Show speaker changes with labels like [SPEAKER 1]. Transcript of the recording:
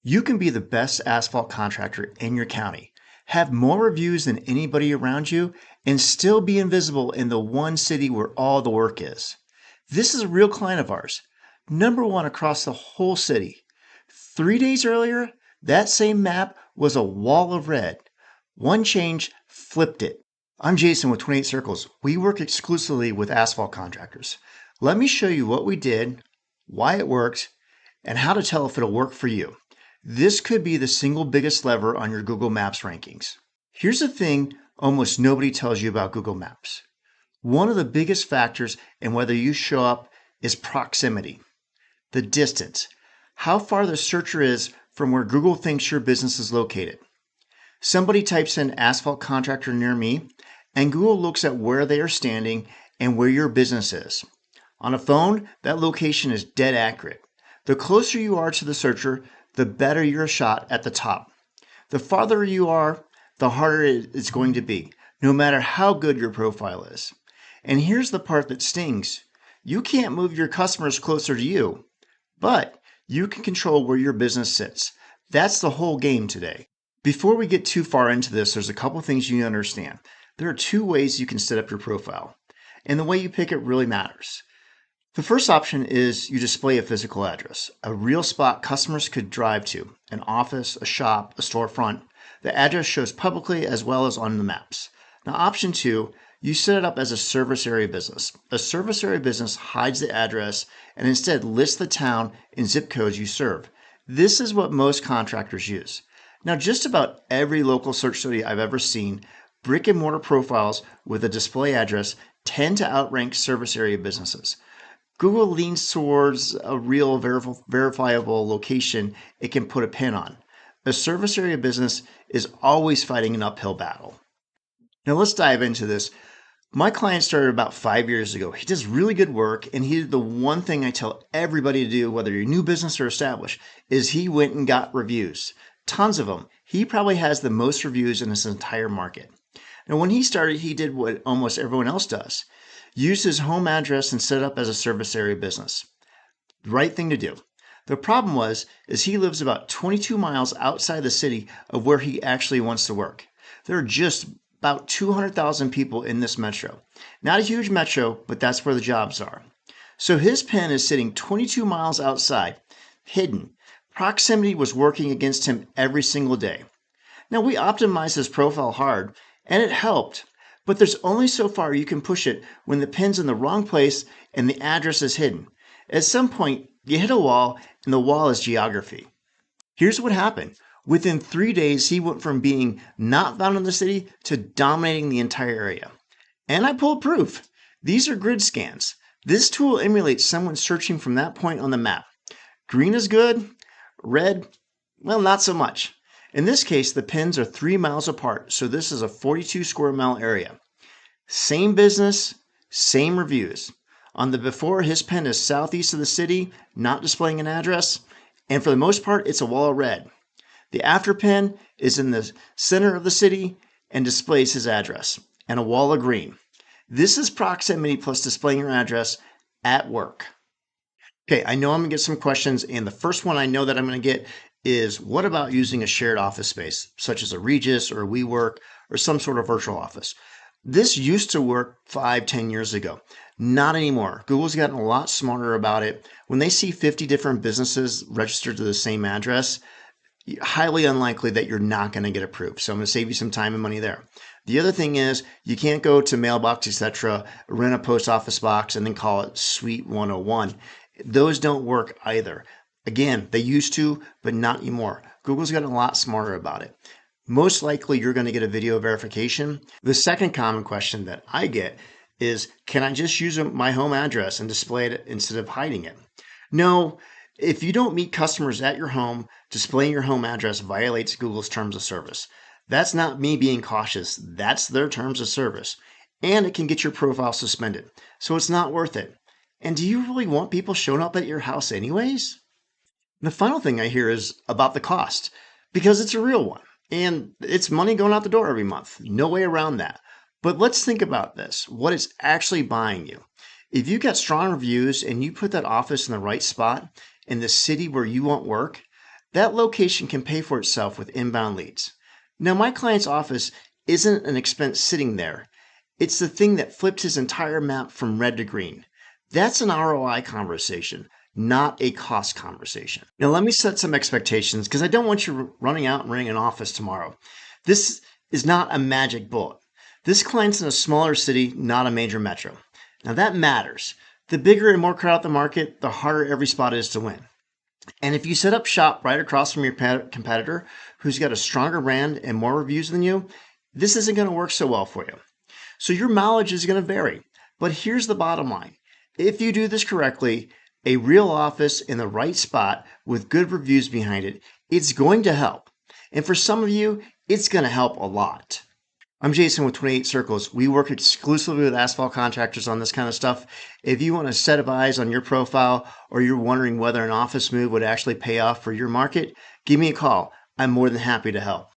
[SPEAKER 1] You can be the best asphalt contractor in your county, have more reviews than anybody around you, and still be invisible in the one city where all the work is. This is a real client of ours, number one across the whole city. 3 days earlier, that same map was a wall of red. One change flipped it. I'm Jason with 28 Circles. We work exclusively with asphalt contractors. Let me show you what we did, why it worked, and how to tell if it'll work for you. This could be the single biggest lever on your Google Maps rankings. Here's the thing almost nobody tells you about Google Maps. One of the biggest factors in whether you show up is proximity, the distance, how far the searcher is from where Google thinks your business is located. Somebody types in asphalt contractor near me, and Google looks at where they are standing and where your business is. On a phone, that location is dead accurate. The closer you are to the searcher, the better your shot at the top. The farther you are, the harder it's going to be, no matter how good your profile is. And here's the part that stings. You can't move your customers closer to you, but you can control where your business sits. That's the whole game today. Before we get too far into this, there's a couple things you need to understand. There are two ways you can set up your profile, and the way you pick it really matters. The first option is you display a physical address, a real spot customers could drive to, an office, a shop, a storefront. The address shows publicly as well as on the maps. Now, option two, you set it up as a service area business. A service area business hides the address and instead lists the town and zip codes you serve. This is what most contractors use. Now, just about every local search study I've ever seen, brick and mortar profiles with a display address tend to outrank service area businesses. Google leans towards a real verifiable location it can put a pin on. A service area business is always fighting an uphill battle. Now let's dive into this. My client started about 5 years ago. He does really good work, and he did the one thing I tell everybody to do, whether you're new business or established, is he went and got reviews. Tons of them. He probably has the most reviews in this entire market. Now when he started, he did what almost everyone else does. Use his home address and set it up as a service area business. The right thing to do. The problem is he lives about 22 miles outside the city of where he actually wants to work. There are just about 200,000 people in this metro. Not a huge metro, but that's where the jobs are. So his pen is sitting 22 miles outside, hidden. Proximity was working against him every single day. Now we optimized his profile hard, and it helped. But there's only so far you can push it when the pin's in the wrong place and the address is hidden. At some point, you hit a wall, and the wall is geography. Here's what happened. Within 3 days, he went from being not found in the city to dominating the entire area. And I pulled proof. These are grid scans. This tool emulates someone searching from that point on the map. Green is good. Red, well, not so much. In this case, the pins are 3 miles apart, so this is a 42 square mile area. Same business, same reviews. On the before, his pen is southeast of the city, not displaying an address, and for the most part, it's a wall of red. The after pen is in the center of the city and displays his address, and a wall of green. This is proximity plus displaying your address at work. Okay, I know I'm going to get some questions, and the first one I know that I'm going to get is what about using a shared office space, such as a Regis or a WeWork or some sort of virtual office? This used to work 5-10 years ago. Not anymore. Google's gotten a lot smarter about it. When they see 50 different businesses registered to the same address, highly unlikely that you're not going to get approved. So I'm going to save you some time and money there. The other thing is you can't go to mailbox, etc., rent a post office box, and then call it Suite 101. Those don't work either. Again, they used to, but not anymore. Google's gotten a lot smarter about it. Most likely, you're going to get a video verification. The second common question that I get is, can I just use my home address and display it instead of hiding it? No, if you don't meet customers at your home, displaying your home address violates Google's terms of service. That's not me being cautious. That's their terms of service. And it can get your profile suspended. So it's not worth it. And do you really want people showing up at your house anyways? The final thing I hear is about the cost, because it's a real one, and it's money going out the door every month. No way around that. But let's think about this, what it's actually buying you. If you get strong reviews and you put that office in the right spot in the city where you want work, That location can pay for itself with inbound leads. Now, my client's office isn't an expense sitting there. It's the thing that flipped his entire map from red to green. That's an ROI conversation, not a cost conversation. Now, let me set some expectations because I don't want you running out and renting an office tomorrow. This is not a magic bullet. This client's in a smaller city, not a major metro. Now, that matters. The bigger and more crowded the market, the harder every spot is to win. And if you set up shop right across from your competitor who's got a stronger brand and more reviews than you, this isn't going to work so well for you. So your mileage is going to vary. But here's the bottom line. If you do this correctly, a real office in the right spot with good reviews behind it, it's going to help. And for some of you, it's going to help a lot. I'm Jason with 28 Circles. We work exclusively with asphalt contractors on this kind of stuff. If you want a set of eyes on your profile or you're wondering whether an office move would actually pay off for your market, give me a call. I'm more than happy to help.